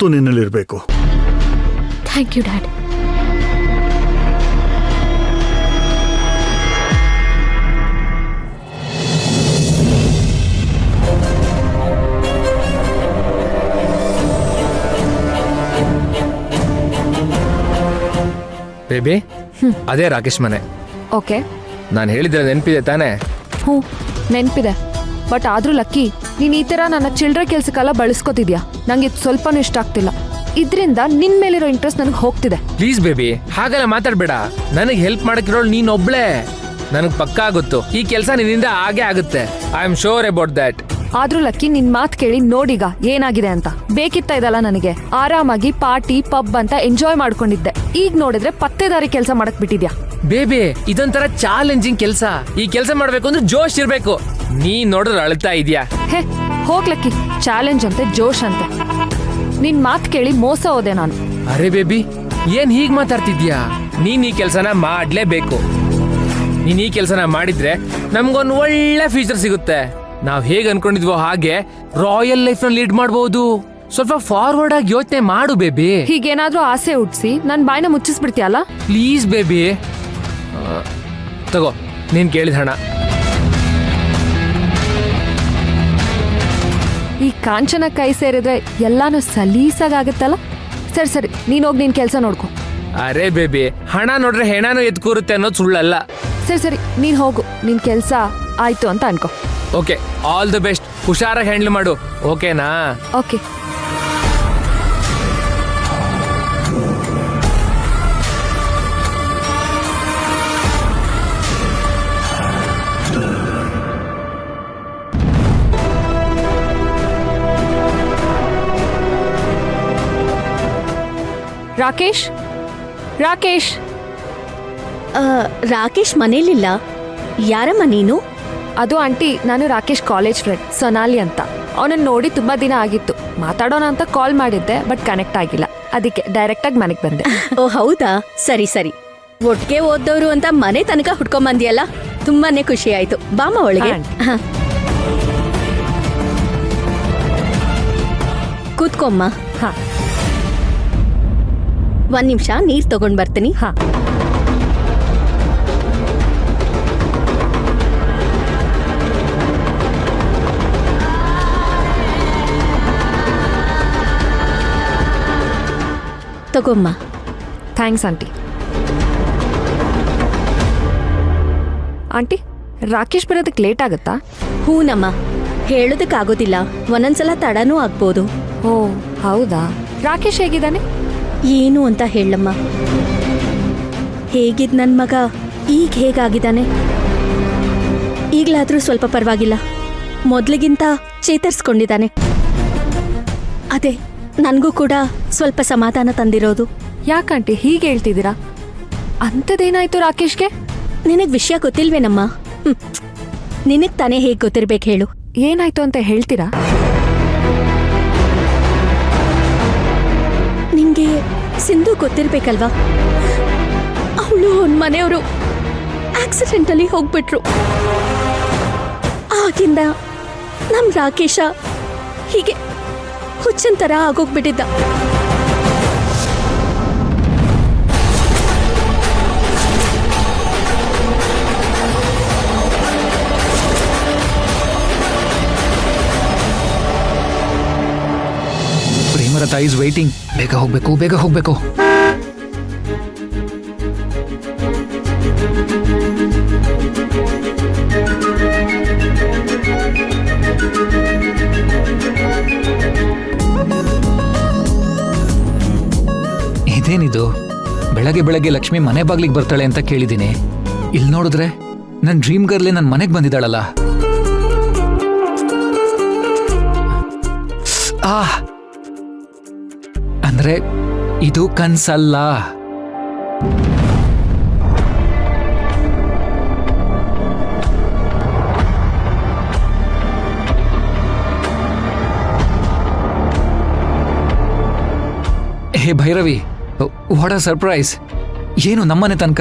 ಯಾವತ್ತೂ ನಿನ್ನಲ್ಲಿರ್ಬೇಕು. Thank you dad. Baby, ಅದೇ ರಾಕೇಶ್ ಮನೆ. ಓಕೆ, ನಾನು ಹೇಳಿದ್ರೆ ನೆನಪಿದೆ ತಾನೇ? ಹ್ಞೂ ನೆನಪಿದೆ. ಬಟ್ ಆದ್ರೂ ಲಕ್ಕಿ, ನೀನು ಈ ಥರ ನನ್ನ ಚಿಲ್ಡ್ರ ಕೆಲ್ಸಕ್ಕೆಲ್ಲ ಬಳಸ್ಕೊತಿದ್ಯಾ. ನಂಗೆ ಇದು ಸ್ವಲ್ಪನೂ ಇಷ್ಟ ಆಗ್ತಿಲ್ಲ. ಇದರಿಂದ ನಿನ್ ಮೇಲಿರೋ ಇಂಟ್ರೆಸ್ಟ್ ನನಗೆ ಹೋಗ್ತಿದೆ. ಪ್ಲೀಸ್ ಬೇಬಿ, ಹಾಗೆಲ್ಲ ಮಾತಾಡ್ಬೇಡ. ನನಗೆ ಹೆಲ್ಪ್ ಮಾಡಕ್ಕಿರೋಳು ನೀನ್ ಒಬ್ಳೆ. ನನಗೆ ಪಕ್ಕಾ ಗೊತ್ತು ಈ ಕೆಲಸ ನಿನ್ನಿಂದ ಆಗೇ ಆಗುತ್ತೆ. I am sure about that. ಆದ್ರೂ ಲಕ್ಕಿ, ನಿನ್ ಮಾತು ಕೇಳಿ ನೋಡೀಗ ಏನಾಗಿದೆ ಅಂತ. ಬೇಕಿತ್ತ ಇದಲ್ಲ ನನಗೆ. ಆರಾಮಾಗಿ ಪಾರ್ಟಿ ಪಬ್ ಅಂತ ಎಂಜಾಯ್ ಮಾಡ್ಕೊಂಡಿದ್ದೆ. ಈಗ ನೋಡಿದ್ರೆ ಪತ್ತೆದಾರಿ ಕೆಲಸ ಮಾಡಕ್ ಬಿಟ್ಟಿದ್ಯಾ. ಬೇಬಿ, ಇದೊಂಥರ ಚಾಲೆಂಜಿಂಗ್ ಕೆಲಸ. ಈ ಕೆಲಸ ಮಾಡ್ಬೇಕು ಅಂದ್ರೆ ಜೋಶ್ ಇರ್ಬೇಕು. ನೀ ನೋಡಿದ್ರೆ ಅಳ್ತಾ ಇದೀಯಾ. ಹೇ ಹೋಗ್ಲಕ್ಕಿ, ಚಾಲೆಂಜ್ ಅಂತೆ ಜೋಶ್ ಅಂತೆ. ನಿನ್ ಮಾತು ಕೇಳಿ ಮೋಸ ಹೋದೆ ನಾನು. ಅರೆ ಬೇಬಿ, ಏನ್ ಹೀಗ್ ಮಾತಾಡ್ತಿದ್ಯಾ? ನೀನ್ ಈ ಕೆಲಸನ ಮಾಡ್ಲೇಬೇಕು. ನೀನ್ ಈ ಕೆಲಸನ ಮಾಡಿದ್ರೆ ನಮ್ಗೊಂದು ಒಳ್ಳೆ ಫ್ಯೂಚರ್ ಸಿಗುತ್ತೆ. ನಾವ್ ಹೇಗ್ ಅನ್ಕೊಂಡಿದ್ವೋ ಹಾಗೆ ರಾಯಲ್ ಲೈಫ್ ನ ಲೀಡ್ ಮಾಡಬಹುದು. ಸ್ವಲ್ಪ ಫಾರ್ವರ್ಡ್ ಆಗಿ ಯೋಚನೆ ಮಾಡು ಬೇಬಿ. ಹೀಗೇನಾದ್ರೂ ಆಸೆ ಹುಟ್ಸಿ ನನ್ ಬಾಯ್ನ ಮುಚ್ಚಿಸ್ಬಿಡ್ತೀಯಲ್ಲ. ಪ್ಲೀಸ್ ಬೇಬಿ, ತಗೋ ನೀನ್ ಕೇಳಿದ ಹಣ. ಈ ಕಾಂಚನ ಕೈ ಸೇರಿದ್ರೆ ಎಲ್ಲಾನು ಸಲೀಸಾಗತ್ತಲ್ಲ. ಸರಿ ಸರಿ, ನೀನ್ ಹೋಗಿ ನಿನ್ ಕೆಲಸ ನೋಡ್ಕೊ. ಅರೆ ಬೇಬಿ, ಹಣ ನೋಡ್ರೆ ಹೆಣನೂ ಎದ್ದು ಕೂರುತ್ತೆ ಅನ್ನೋದು ಸುಳ್ಳಲ್ಲ. ಸರಿ ಸರಿ, ನೀನ್ ಹೋಗು. ನಿನ್ ಕೆಲಸ ಆಯ್ತು ಅಂತ ಅನ್ಕೋ. Okay, all the best. ಹುಷಾರಾಗಿ ಹ್ಯಾಂಡಲ್ ಮಾಡು, ಓಕೆನಾ? ಓಕೆ. ರಾಕೇಶ್, ರಾಕೇಶ್. ರಾಕೇಶ್ ಮನೇಲಿಲ್ಲ. ಯಾರಮ್ಮ ನೀನು? ಅದು ಆಂಟಿ, ನಾನು ರಾಕೇಶ್ ಕಾಲೇಜ್ ಫ್ರೆಂಡ್ ಸೊನಾಲಿ ಅಂತ. ಅವನನ್ನ ನೋಡಿ ತುಂಬಾ ದಿನ ಆಗಿತ್ತು. ಮಾತಾಡೋಣ ಅಂತ ಕಾಲ್ ಮಾಡಿದ್ದೆ, ಬಟ್ ಕನೆಕ್ಟ್ ಆಗಿಲ್ಲ. ಅದಕ್ಕೆ ಡೈರೆಕ್ಟ್ ಆಗಿ ಮನೆಗೆ ಬಂದೆ. ಓ ಹೌದಾ, ಸರಿ ಸರಿ. ಒಟ್ಟಿಗೆ ಓದ್ದವ್ರು ಅಂತ ಮನೆ ತನಕ ಹುಡ್ಕೊಂಬಂದಿಯಲ್ಲ, ತುಂಬಾನೇ ಖುಷಿ ಆಯ್ತು. ಬಾಮ ಒಳಗೆ. ಕೂತ್ಕೊಮ್ಮ. ಹಾ, ಒಂದ್ ನಿಮಿಷ ನೀರ್ ತಗೊಂಡ್ ಬರ್ತೀನಿ. ಹಾ. ತಗೊಮ್ಮ. Thanks aunty. ಆಂಟಿ, ರಾಕೇಶ್ ಬರೋದಕ್ಕೆ ಲೇಟ್ ಆಗುತ್ತಾ? ಹೂನಮ್ಮ, ಹೇಳೋದಕ್ಕಾಗೋದಿಲ್ಲ. ಒಂದೊಂದ್ಸಲ ತಡನೂ ಆಗ್ಬೋದು. ಓ ಹೌದಾ? ರಾಕೇಶ್ ಹೇಗಿದ್ದಾನೆ? ಏನು ಅಂತ ಹೇಳಮ್ಮ. ಹೇಗಿದ್ ನನ್ ಮಗ ಈಗ ಹೇಗಾಗಿದ್ದಾನೆ? ಈಗ್ಲಾದ್ರೂ ಸ್ವಲ್ಪ ಪರವಾಗಿಲ್ಲ. ಮೊದ್ಲಿಗಿಂತ ಚೇತರಿಸ್ಕೊಂಡಿದ್ದಾನೆ. ಅದೇ ನನ್ಗೂ ಕೂಡ ಸ್ವಲ್ಪ ಸಮಾಧಾನ ತಂದಿರೋದು. ಯಾಕಂಟಿ ಹೀಗೆ ಹೇಳ್ತಿದ್ದೀರಾ? ಅಂಥದ್ದೇನಾಯ್ತು ರಾಕೇಶ್ಗೆ? ನಿನಗ್ ವಿಷಯ ಗೊತ್ತಿಲ್ವೇನಮ್ಮ? ನಿನಗ್ ತಾನೇ ಹೇಗ್ ಗೊತ್ತಿರ್ಬೇಕು ಹೇಳು. ಏನಾಯ್ತು ಅಂತ ಹೇಳ್ತೀರಾ? ನಿಂಗೆ ಸಿಂಧು ಗೊತ್ತಿರ್ಬೇಕಲ್ವಾ? ಅವಳು ಅವನ ಮನೆಯವರು ಆಕ್ಸಿಡೆಂಟಲ್ಲಿ ಹೋಗ್ಬಿಟ್ರು. ಆಗಿಂದ ನಮ್ ರಾಕೇಶ ಹೀಗೆ ಹುಚ್ಚನ್ ತರ ಆಗೋಗ್ಬಿಟ್ಟಿದ್ದ. ಪ್ರೇಮರತ ಈಸ್ ವೈಟಿಂಗ್. ಬೇಗ ಹೋಗ್ಬೇಕು, ಬೇಗ ಹೋಗ್ಬೇಕು. ಇದೇನಿದು? ಬೆಳಗ್ಗೆ ಬೆಳಗ್ಗೆ ಲಕ್ಷ್ಮಿ ಮನೆ ಬಾಗ್ಲಿಗೆ ಬರ್ತಾಳೆ ಅಂತ ಕೇಳಿದ್ದೀನಿ. ಇಲ್ಲಿ ನೋಡಿದ್ರೆ ನನ್ನ ಡ್ರೀಮ್ ಗರ್ಲಿ ನನ್ನ ಮನೆಗೆ ಬಂದಿದ್ದಾಳಲ್ಲ. ಅಂದ್ರೆ ಇದು ಕನ್ಸಲ್ಲ. ಹೇ ಭೈರವಿ, ವಾಟ್ ಅ ಸರ್ಪ್ರೈಸ್. ಏನು ನಮ್ಮನೆ ತನಕ?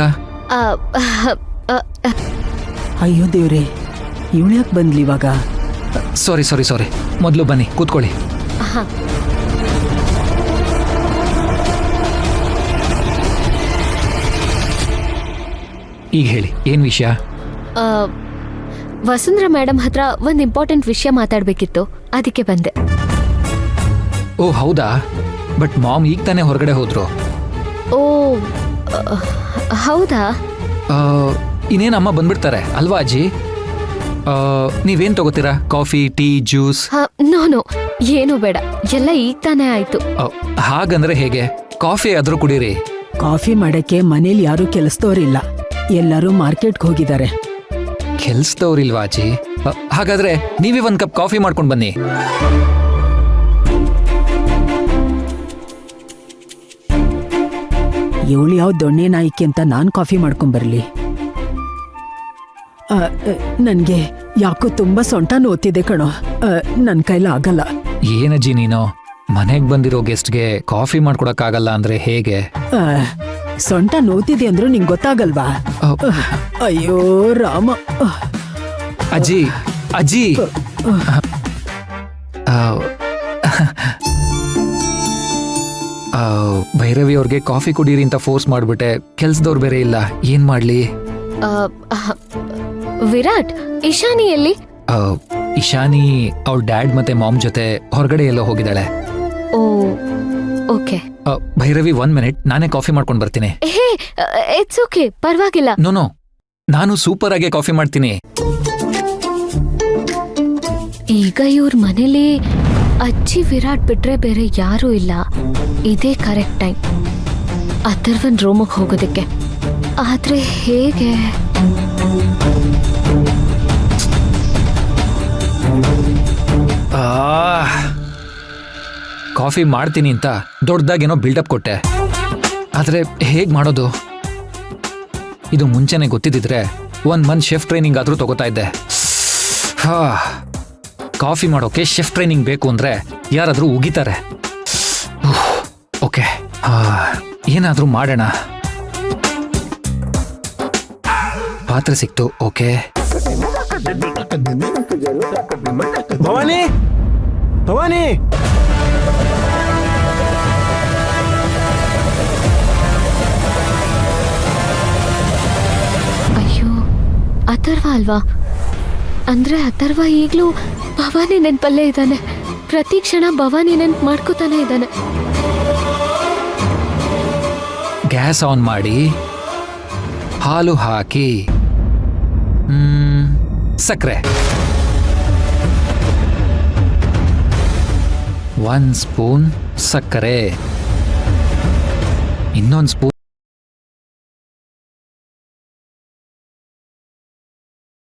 ಅಯ್ಯೋ ದೇವ್ರೆ, ಇವಳು ಯಾಕೆ ಬಂದ್ಲಿ ಇವಾಗ? ಸಾರಿ ಸಾರಿ ಸಾರಿ, ಮೊದಲು ಬನ್ನಿ ಕೂತ್ಕೊಳ್ಳಿ. ಈಗ ಹೇಳಿ ಏನ್ ವಿಷಯ? ಆ, ವಸುಂಧರಾ ಮೇಡಮ್ ಹತ್ರ ಒಂದು ಇಂಪಾರ್ಟೆಂಟ್ ವಿಷಯ ಮಾತಾಡ್ಬೇಕಿತ್ತು, ಅದಕ್ಕೆ ಬಂದೆ. ಓ ಹೌದಾ? ಬಟ್ ಮಾಮ್ ಈಗ ತಾನೇ ಹೊರಗಡೆ ಹೋದ್ರು. ಓ ಹೌದಾ? ಇನ್ನೇನು ಅಮ್ಮ ಬಂದ್ಬಿಡ್ತಾರೆ ಅಲ್ವಾ ಅಜ್ಜಿ? ನೀವೇನ್ ತಗೋತೀರಾ? Coffee, tea, juice? ನೋ ಏನು ಬೇಡ, ಎಲ್ಲ ಈಗ ತಾನೇ ಆಯ್ತು. ಹಾಗಂದ್ರೆ ಹೇಗೆ? ಕಾಫಿ ಆದ್ರೂ ಕುಡೀರಿ. ಕಾಫಿ ಮಾಡಕ್ಕೆ ಮನೇಲಿ ಯಾರೂ ಕೆಲಸದವ್ರಿಲ್ಲ, ಎಲ್ಲರೂ ಮಾರ್ಕೆಟ್ಗೆ ಹೋಗಿದ್ದಾರೆ. ಕೆಲ್ಸದವ್ರಿಲ್ವಾ ಅಜ್ಜಿ? ಹಾಗಾದ್ರೆ ನೀವೇ ಒಂದ್ ಕಪ್ ಕಾಫಿ ಮಾಡ್ಕೊಂಡು ಬನ್ನಿ. ಇವಳು ಯಾವ ದೊಣ್ಣೆ ನಾಯಿಕೆ ಅಂತ ನಾನು ಕಾಫಿ ಮಾಡ್ಕೊಂಬರ್ಲಿ? ನನಗೆ ಯಾಕೋ ತುಂಬಾ ಸೊಂಟ ನೋತಿದೆ ಕಣೋ, ನನ್ನ ಕೈಲ ಆಗಲ್ಲ. ಏನಜ್ಜಿ ನೀನು ಮನೆಗ್ ಬಂದಿರೋ ಗೆಸ್ಟ್ಗೆ ಕಾಫಿ ಮಾಡ್ಕೊಡಕ್ಕಾಗಲ್ಲ ಅಂದ್ರೆ ಹೇಗೆ? ಸೊಂಟ ನೋತಿದೆ ಅಂದ್ರೂ ನಿಂಗೆ ಗೊತ್ತಾಗಲ್ವಾ? ಅಯ್ಯೋ ರಾಮ. ಅಜ್ಜಿ ಅಜ್ಜಿ ಭೈರವಿ ಅವ್ರಿಗೆ ಕಾಫಿ ಕುಡೀರಿ ಅಂತ ಫೋರ್ಸ್ ಮಾಡ್ಬಿಟ್ಟೆ. ಕೆಲ್ಸದವ್ರು ಬೇರೆ ಇಲ್ಲ, ಏನ್ ಮಾಡ್ಲಿ? ಆ, ವಿರಾಟ್, ಇಶಾನಿ ಎಲ್ಲಿ? ಇಶಾನಿ ಅವ್ಳ ಡ್ಯಾಡ್ ಮತ್ತೆ ಮಾಮ್ ಜೊತೆ ಹೊರಗಡೆ ಎಲ್ಲೋ ಹೋಗಿದ್ದಾಳೆ. ಓ ಓಕೆ. ಭೈರವಿ 1 ಮಿನಿಟ್, ನಾನೇ ಕಾಫಿ ಮಾಡ್ಕೊಂಡು ಬರ್ತೀನಿ. ಹೇ ಇಟ್ಸ್ ಓಕೆ, ಪರವಾಗಿಲ್ಲ. ನೋ ನಾನು ಸೂಪರ್ ಆಗಿ ಕಾಫಿ ಮಾಡ್ತೀನಿ. ಈಗ ಇವ್ರ ಮನೇಲಿ ಅಜ್ಜಿ ವಿರಾಟ್ ಬಿಟ್ರೆ ಬೇರೆ ಯಾರೂ ಇಲ್ಲ. ಇದೇ ಕರೆಕ್ಟ್ ಟೈಮ್ ಅಥರ್ವನ್ ರೂಮಿಗೆ ಹೋಗೋದಕ್ಕೆ. ಆದ್ರೆ ಹೇಗೆ? ಕಾಫಿ ಮಾಡ್ತೀನಿ ಅಂತ ದೊಡ್ಡದಾಗೇನೋ ಬಿಲ್ಡಪ್ ಕೊಟ್ಟೆ, ಆದ್ರೆ ಹೇಗ್ ಮಾಡೋದು? ಇದು ಮುಂಚೆನೆ ಗೊತ್ತಿದ್ದಿದ್ರೆ 1 ಮಂತ್ ಶೆಫ್ ಟ್ರೈನಿಂಗ್ ಆದ್ರೂ ತಗೋತಾ ಇದ್ದೆ. ಕಾಫಿ ಮಾಡೋಕೆ ಶೆಫ್ ಟ್ರೈನಿಂಗ್ ಬೇಕು ಅಂದ್ರೆ ಯಾರಾದ್ರೂ ಉಗಿತಾರೆ. ಓಕೆ, ಏನಾದ್ರೂ ಮಾಡೋಣ. ಪಾತ್ರೆ ಸಿಕ್ತು. ಓಕೆ, ಭವಾನಿ, ಭವಾನಿ, ಅಯ್ಯೋ, ಅಥರ್ವ ಅಲ್ವಾ? ಅಂದ್ರೆ ಅಥರ್ವ ಈಗ್ಲೂ ಭವಾನಿ ನೆನ್ಪಲ್ಲೇ ಇದ್ದಾನೆ. ಪ್ರತಿ ಕ್ಷಣ ಭವಾನಿ ನೆನ್ಪು ಮಾಡ್ಕೋತಾನೆ ಇದ್ದಾನೆ. ಗ್ಯಾಸ್ ಆನ್ ಮಾಡಿ ಹಾಲು ಹಾಕಿ ಸಕ್ಕರೆ 1 ಸ್ಪೂನ್ ಸಕ್ಕರೆ, ಇನ್ನೊಂದು ಸ್ಪೂನ್